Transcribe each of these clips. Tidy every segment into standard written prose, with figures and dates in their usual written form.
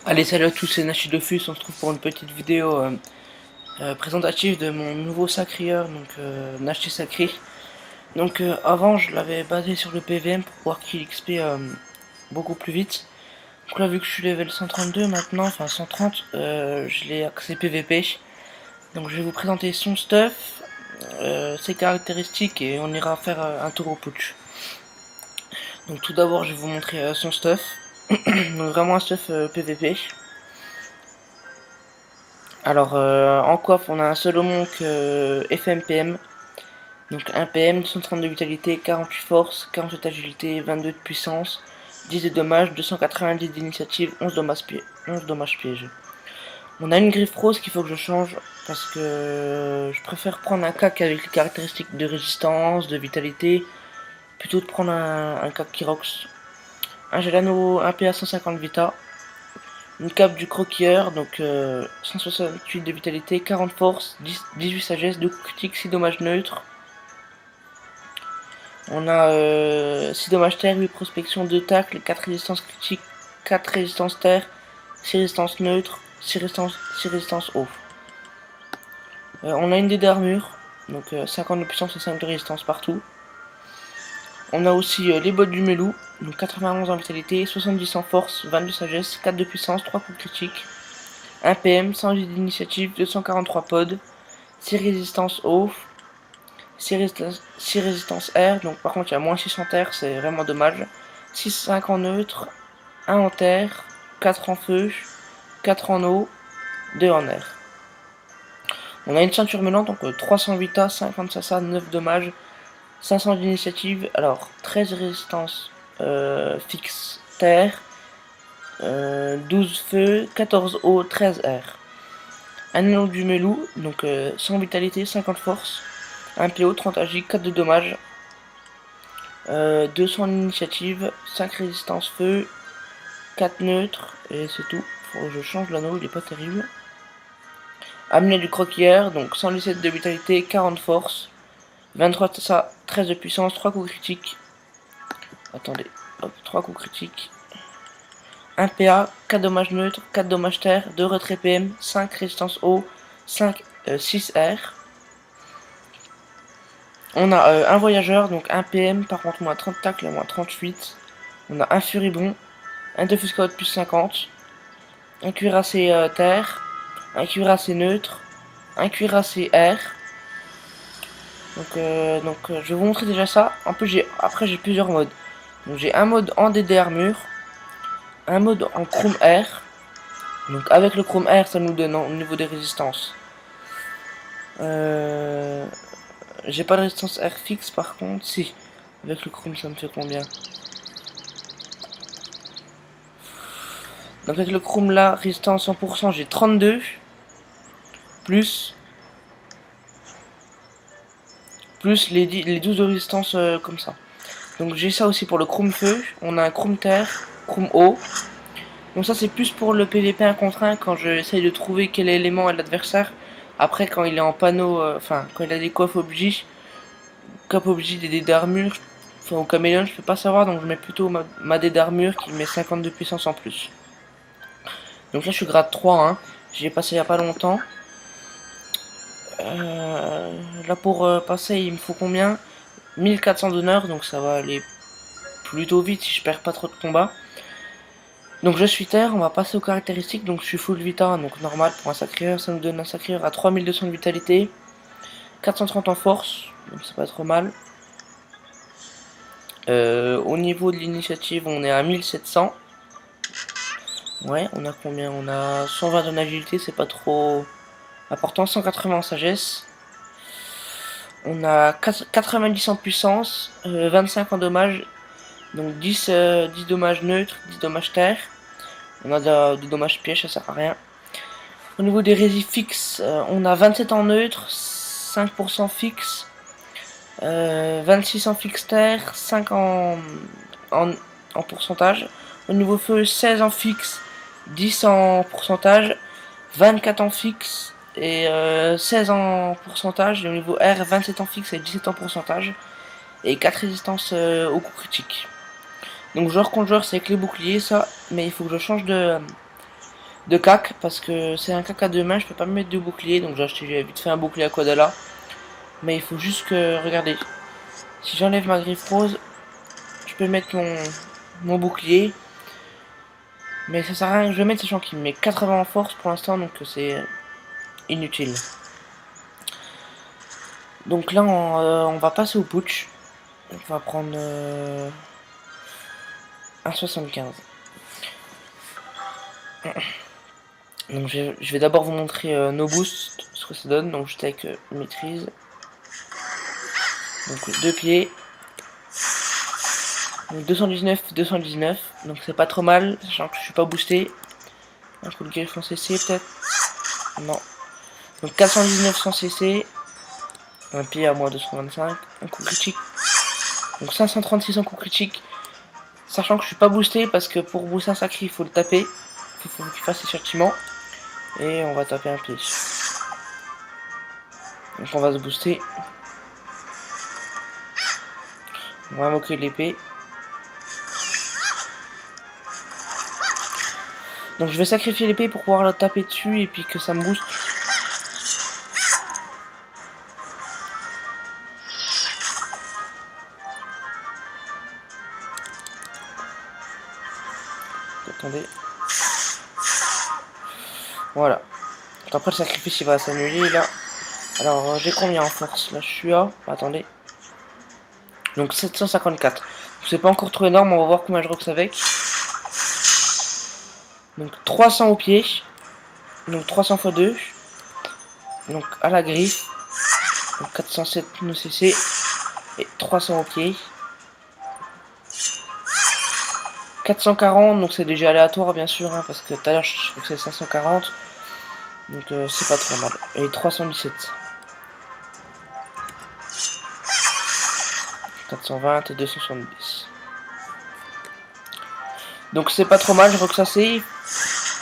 Allez, salut à tous, c'est Nachidofus. On se trouve pour une petite vidéo présentative de mon nouveau sacrieur, donc Nachi Sacré. Donc avant, je l'avais basé sur le PVM pour pouvoir qu'il XP beaucoup plus vite. Donc là, vu que je suis level 132 maintenant, enfin 130, je l'ai axé PVP. Donc je vais vous présenter son stuff, ses caractéristiques et on ira faire un tour au putsch. Donc tout d'abord, je vais vous montrer son stuff. Donc vraiment un stuff PVP. Alors, en coiffe, on a un Solomon FMPM. Donc 1 PM, 230 de vitalité, 48 force, 47 agilité, 22 de puissance, 10 de dommages, 290 d'initiative, 11 dommages pièges. On a une griffe rose qu'il faut que je change parce que je préfère prendre un cac avec les caractéristiques de résistance, de vitalité, plutôt de prendre un cac Kyrox. Un Gelano 1 PA 150 Vita. Une cape du croquilleur, donc 168 de vitalité, 40 force, 18 sagesse, 2 coups critiques, 6 dommages neutres. On a 6 dommages terre, 8 prospection, 2 tacles, 4 résistances critiques, 4 résistances terre, 6 résistances neutres, 6 résistances eau. On a une dé d'armure, donc 50 de puissance et 5 de résistance partout. On a aussi les bottes du Melou, donc 91 en vitalité, 70 en force, 22 sagesse, 4 de puissance, 3 coups critiques. 1 PM, 110 d'initiative, 243 pods, 6 résistances eau, 6 résistances air, donc par contre il y a moins 6 en terre, c'est vraiment dommage. 6, 5 en neutre, 1 en terre, 4 en feu, 4 en eau, 2 en air. On a une ceinture mêlante, donc 300 vita, 50 sasa, 9 dommages, 500 d'initiative, alors 13 résistances fixe terre, 12 feu, 14 eau, 13 air. Un anneau du Melou, donc 100 vitalité, 50 force, 1 PO, 30 agi, 4 de dommages, 200 d'initiative, 5 résistance feu, 4 neutres, et c'est tout. Faut que je change l'anneau, il est pas terrible. Amener du croquilleur, donc 117 de vitalité, 40 force, 23 de ça, 13 de puissance, 3 coups critiques. Attendez, hop, 3 coups critiques. 1 PA, 4 dommages neutres, 4 dommages terre, 2 retrait PM, 5 résistance eau, 6 R. On a un voyageur, donc 1 PM, par contre moins 30 tacle et moins 38. On a un furibond, un defusca de plus 50, un cuirassé terre, un cuirassé neutre, un cuirassé air. Donc je vais vous montrer déjà ça. En plus après j'ai plusieurs modes. Donc j'ai un mode en DD armure, un mode en chrome air. Donc avec le chrome air ça nous donne au niveau des résistances. J'ai pas de résistance air fixe par contre, si. Avec le chrome ça me fait combien? Donc avec le chrome là, résistance 100%, j'ai 32. Plus les 12 de résistance comme ça. Donc j'ai ça aussi pour le chrome feu. On a un chrome terre, chrome eau. Donc ça c'est plus pour le PVP 1 contre 1 quand j'essaye de trouver quel élément est l'adversaire. Après quand il est en panneau, enfin quand il a des coiffes objets, des dés d'armure, enfin au caméléon je peux pas savoir, donc je mets plutôt ma dé d'armure qui met 50 de puissance en plus. Donc là je suis grade 3, hein. J'y ai passé il y a pas longtemps. Là pour passer il me faut combien? 1400 d'honneur, donc ça va aller plutôt vite si je perds pas trop de combats. Donc je suis terre, on va passer aux caractéristiques, donc je suis full vita, donc normal pour un sacrieur, ça nous donne un sacrieur à 3200 de vitalité, 430 en force, donc c'est pas trop mal. Au niveau de l'initiative, on est à 1700. Ouais, on a combien? On a 120 en agilité, c'est pas trop important, 180 en sagesse. On a 90 en puissance, 25 en dommages, donc 10 dommages neutres, 10 dommages terre. On a de dommages pièges, ça sert à rien. Au niveau des résis fixes, on a 27 en neutre, 5% fixe, 26 en fixe terre, 5 en pourcentage. Au niveau feu, 16 en fixe, 10 en pourcentage, 24 en fixe et 16 en pourcentage. Et au niveau R, 27 en fixe et 17 en pourcentage. Et 4 résistances au coup critique. Donc joueur contre joueur c'est avec les boucliers ça, mais il faut que je change de de cac, parce que c'est un cac à 2 mains, je peux pas me mettre de bouclier, donc j'ai acheté vite fait un bouclier à Quadala. Mais il faut juste que, regardez, si j'enlève ma griffe rose, je peux mettre mon bouclier. Mais ça sert à rien que je le mette, sachant qu'il me met 80 en force pour l'instant, donc c'est inutile. Donc là, on va passer au putsch. Donc on va prendre un 75. Donc je vais d'abord vous montrer nos boosts, ce que ça donne. Donc juste avec maîtrise. Donc 2 pieds. Donc 219, 219. Donc c'est pas trop mal, sachant que je suis pas boosté. Un coup de griffe en CC peut-être. Non. Donc 419 sans CC. Un pied à moi 225. Un coup critique. Donc 536 en coup critique. Sachant que je suis pas boosté parce que pour booster un sacré il faut le taper. Il faut qu'il fasse ses châtiments. Et on va taper un pied. Donc on va se booster. On va moquer l'épée. Donc je vais sacrifier l'épée pour pouvoir la taper dessus et puis que ça me booste. Attendez. Voilà. Donc après le sacrifice il va s'annuler là. Alors j'ai combien en force? Là je suis à... Attendez. Donc 754. C'est pas encore trop énorme, on va voir combien je rox avec. Donc 300 au pied. Donc 300 x 2. Donc à la griffe. Donc 407 no CC. Et 300 au pied. 440, donc c'est déjà aléatoire bien sûr, hein, parce que tout à l'heure je crois que c'est 540. Donc c'est pas trop mal. Et 317. 420 et 270. Donc c'est pas trop mal, je crois que ça c'est.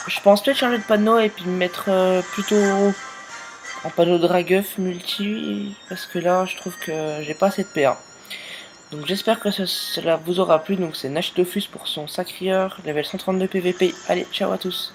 Je pense peut-être changer de panneau et puis me mettre plutôt en panneau dragueuf multi. Parce que là je trouve que j'ai pas assez de PA. Donc j'espère que cela vous aura plu. Donc c'est Nash Dofus pour son Sacrieur, level 132 PVP. Allez, ciao à tous.